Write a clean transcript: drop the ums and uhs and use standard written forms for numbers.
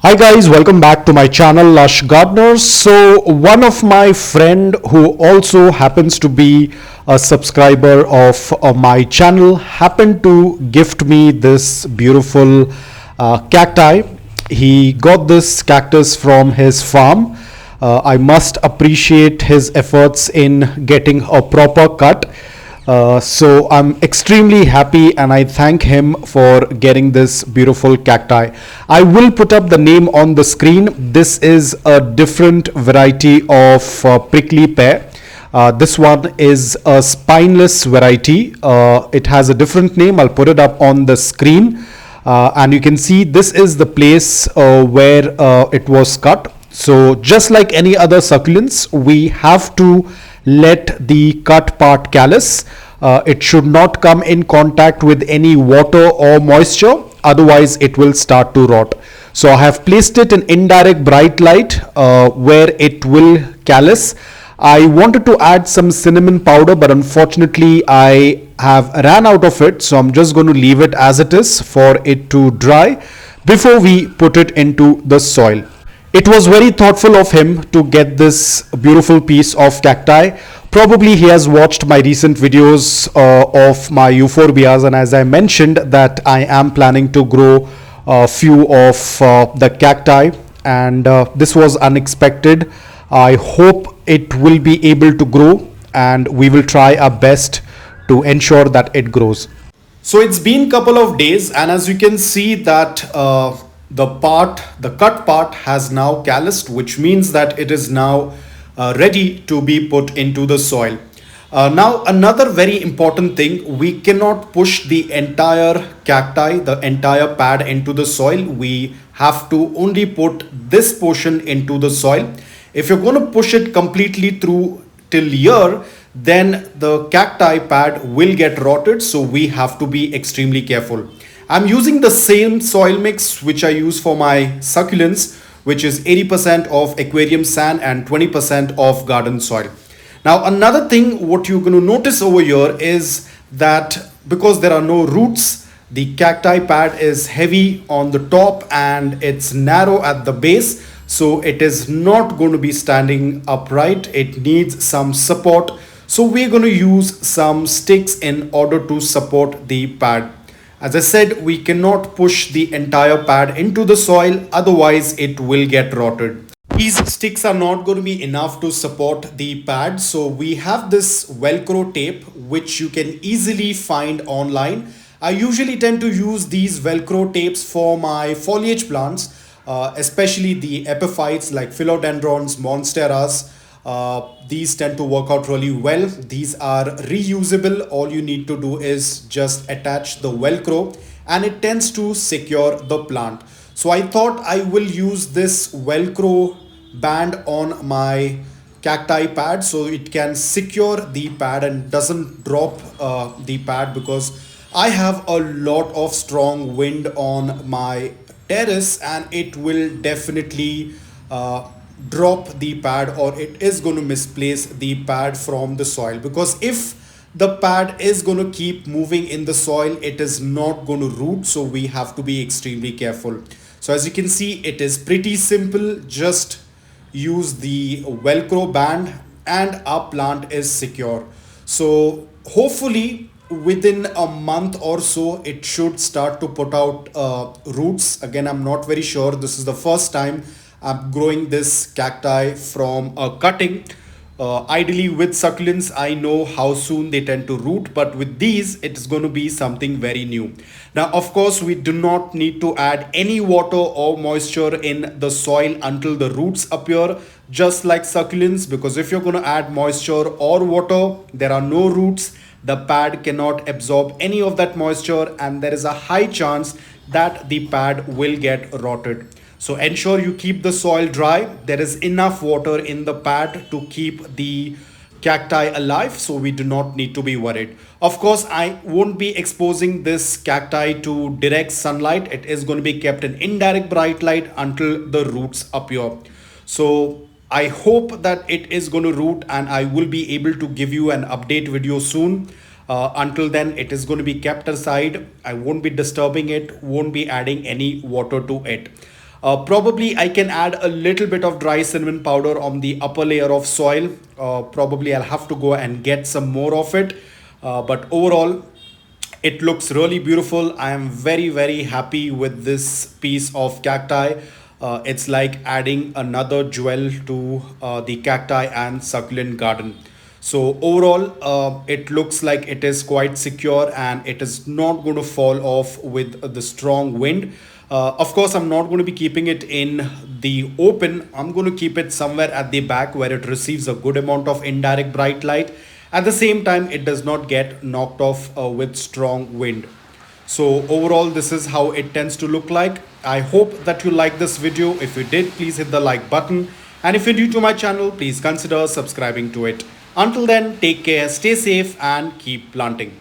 Hi guys, welcome back to my channel Lush Gardeners. So one of my friend who also happens to be a subscriber of my channel happened to gift me this beautiful cacti. He got this cactus from his farm. I must appreciate his efforts in getting a proper cut. So I'm extremely happy and I thank him for getting this beautiful cacti. I will put up the name on the screen. This is a different variety of prickly pear. This one is a spineless variety. It has a different name. I'll put it up on the screen. And you can see this is the place where it was cut. So just like any other succulents, we have to let the cut part callus. It should not come in contact with any water or moisture, otherwise it will start to rot. So I have placed it in indirect bright light where it will callus. I wanted to add some cinnamon powder, but unfortunately I have ran out of it, so I'm just going to leave it as it is for it to dry before we put it into the soil. It was very thoughtful of him to get this beautiful piece of cacti. Probably he has watched my recent videos of my euphorbias, and as I mentioned that I am planning to grow a few of the cacti, and this was unexpected. I hope it will be able to grow and we will try our best to ensure that it grows. So it's been couple of days, and as you can see that the cut part has now calloused, which means that it is now ready to be put into the soil. Now another very important thing, we cannot push the entire cacti, the entire pad into the soil. We have to only put this portion into the soil. If you're going to push it completely through till here, then the cacti pad will get rotted, so we have to be extremely careful. I'm using the same soil mix which I use for my succulents, which is 80% of aquarium sand and 20% of garden soil. Now another thing what you're going to notice over here is that because there are no roots, the cacti pad is heavy on the top and it's narrow at the base, so it is not going to be standing upright. It needs some support, so we're going to use some sticks in order to support the pad. As I said, we cannot push the entire pad into the soil, otherwise it will get rotted. These sticks are not going to be enough to support the pad, so we have this Velcro tape which you can easily find online. I usually tend to use these Velcro tapes for my foliage plants, especially the epiphytes like philodendrons, monsteras. These tend to work out really well. These are reusable. All you need to do is just attach the Velcro and it tends to secure the plant. So I thought I will use this Velcro band on my cacti pad so it can secure the pad and doesn't drop the pad, because I have a lot of strong wind on my terrace and it will definitely drop the pad, or it is going to misplace the pad from the soil, because if the pad is going to keep moving in the soil, it is not going to root, so we have to be extremely careful. So as you can see, it is pretty simple. Just use the Velcro band and our plant is secure. So hopefully within a month or so it should start to put out roots. Again, I'm not very sure. This is the first time I'm growing this cacti from a cutting. Ideally with succulents, I know how soon they tend to root, but with these, it's going to be something very new. Now, of course, we do not need to add any water or moisture in the soil until the roots appear, just like succulents, because if you're going to add moisture or water, there are no roots. The pad cannot absorb any of that moisture and there is a high chance that the pad will get rotted. So ensure you keep the soil dry. There is enough water in the pad to keep the cacti alive, so we do not need to be worried. Of course, I won't be exposing this cacti to direct sunlight. It is going to be kept in indirect bright light until the roots appear. So I hope that it is going to root and I will be able to give you an update video soon. Until then, it is going to be kept aside. I won't be disturbing it, won't be adding any water to it. Probably I can add a little bit of dry cinnamon powder on the upper layer of soil. Probably I'll have to go and get some more of it. But overall, it looks really beautiful. I am very happy with this piece of cacti. It's like adding another jewel to the cacti and succulent garden. So overall, it looks like it is quite secure and it is not going to fall off with the strong wind. Of course, I'm not going to be keeping it in the open. I'm going to keep it somewhere at the back where it receives a good amount of indirect bright light. At the same time, it does not get knocked off with strong wind. So overall, this is how it tends to look like. I hope that you like this video. If you did, please hit the like button. And if you're new to my channel, please consider subscribing to it. Until then, take care, stay safe and keep planting.